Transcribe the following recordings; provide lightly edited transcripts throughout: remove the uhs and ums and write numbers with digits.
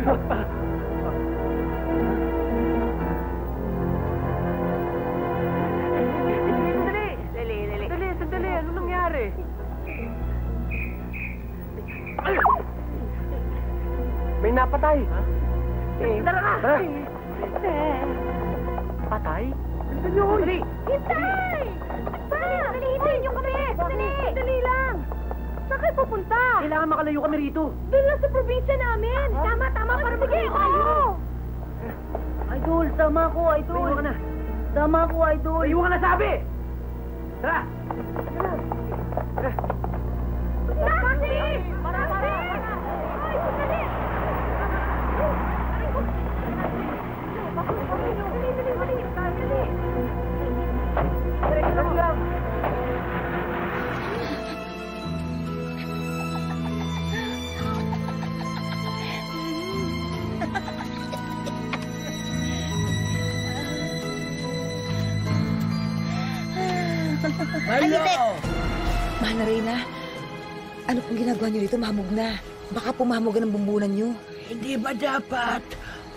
Sandali. Ano nangyari? May napatay. Tara na! Patay? Dali! Hintay! Dali, hintayin niyo kami! Dali lang! Saan kayo pupunta? Kailangan makalayo kami rito. Doon lang sa probinsya namin! Tama, para magiging tayo! Idol, tama ko, Idol. Iwan ka na. Tama ko, Idol. Iwan ka na sabi! Tara! Taxi! Para! Ay, dali! Dali lang! Hello! Mahal na Reyna, ano pong ginagawa niyo dito? Mahamog na. Baka pumahambog ang bumbunan niyo. Hindi ba dapat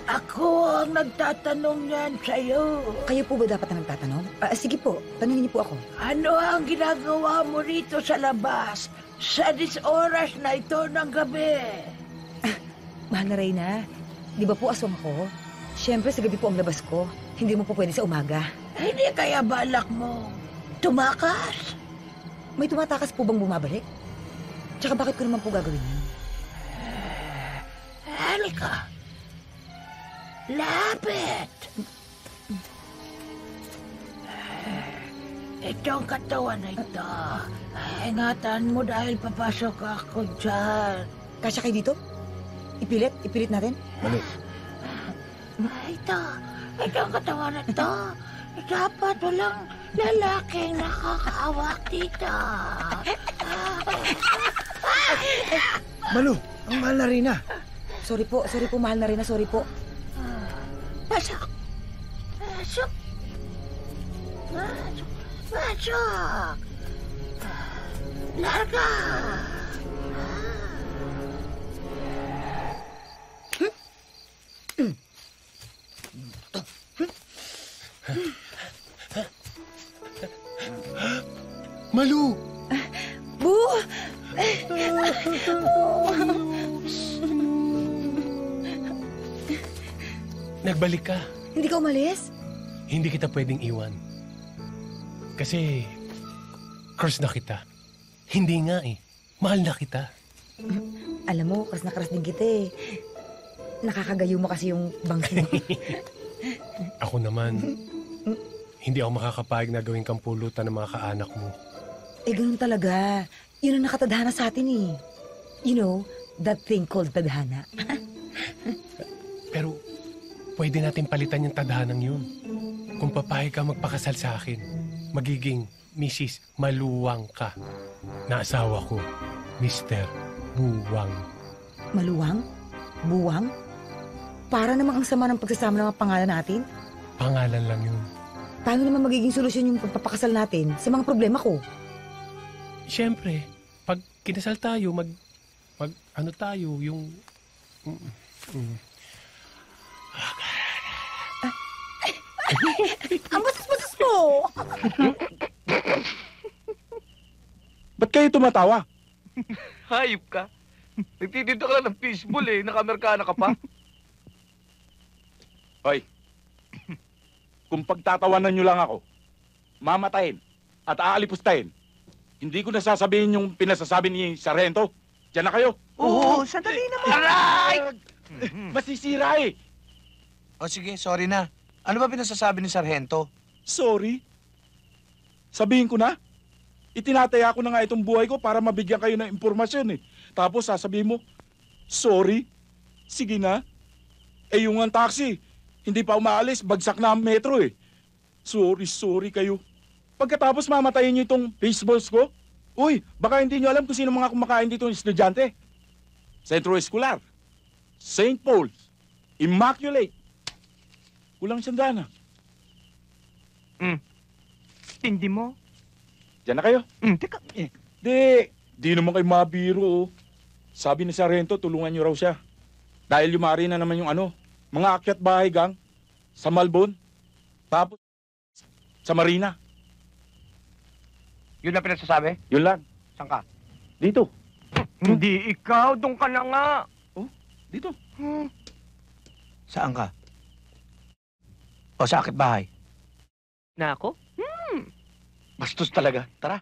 ako ang nagtatanong yan sa'yo? Kayo po ba dapat ang nagtatanong? Sige po, tanungin niyo po ako. Ano ang ginagawa mo rito sa labas sa oras na ito ng gabi? Mahal na Reyna, di ba po aswang ako? Siyempre sa gabi po ang labas ko. Hindi mo po pwede sa umaga. Hindi kaya balak mo tumakas? May tumatakas po bang bumabalik? Tsaka bakit ko naman po gagawin yun? Halika. Lapit. Itong katawan na ito. Ingatan mo dahil papasok ako dyan. Kasya kayo dito? Ipilit natin? Mali. Itong katawan na ito. Dapat walang lalaking nakakahawak dito. Malu, ang mahal na Reyna. Sorry po, mahal na Reyna, sorry po. Pasok. Larga. Malu! Bu! Nagbalik ka. Hindi ka umalis? Hindi kita pwedeng iwan. Kasi, crush na kita. Hindi nga eh. Mahal na kita. Alam mo, crush na crush din kita eh. Nakakagayo mo kasi yung bangso mo. Ako naman, hindi ako makakapayag na gawing kampulutan ng mga kaanak mo. Eh, ganun talaga. Yun ang nakatadhana sa atin eh. You know, that thing called tadhana. Pero, pwede natin palitan yung tadhanang yun. Kung papayag ka magpakasal sa akin, magiging Mrs. Maluwang ka. Na asawa ko, Mr. Buwang. Maluwang? Buwang? Para namang ang sama ng pagsasama ng mga pangalan natin? Pangalan lang yun. Paano naman magiging solusyon yung pagpapakasal natin sa mga problema ko? Siyempre, pag kinasal tayo, ano tayo, yung... Ang bastos-bastos mo! Ba't kayo tumatawa? Hayop ka. Nagtitinda ka lang ng fishbowl eh. Nakamerkana ka pa. Hoy, kung pagtatawanan nyo lang ako, mamatayin at aalipustahin, hindi ko nasasabihin yung pinasasabi ni Sargento. Diyan na kayo. Oo, sandali naman. Aray! Masisira eh. O sige, sorry na. Ano ba pinasasabi ni Sargento? Sorry. Sabihin ko na. Itinataya ko na nga itong buhay ko para mabigyan kayo ng impormasyon eh. Tapos sasabihin mo, sorry. Sige na. Eh yung ang taxi, hindi pa umaalis, bagsak na ang metro eh. Sorry kayo. Pagkatapos mamatayin niyo itong baseballs ko, uy, baka hindi niyo alam kung sino mga kumakain dito ng estudyante. Centro Escolar, St. Paul's, Immaculate. Kulang siyang dana. Hindi mo? Diyan na kayo. Teka. Di naman kayo mabiro oh. Sabi ni Sargento, tulungan niyo raw siya. Dahil yumari na naman yung mga akyat bahay gang sa Malbon. Tapos sa Marina. Yun na pinagsasabi? Yun lang. Saan ka? Dito. Hindi ikaw, doon ka na nga. Dito. Saan ka? O sa akit bahay? Na ako? Bastos talaga. Tara.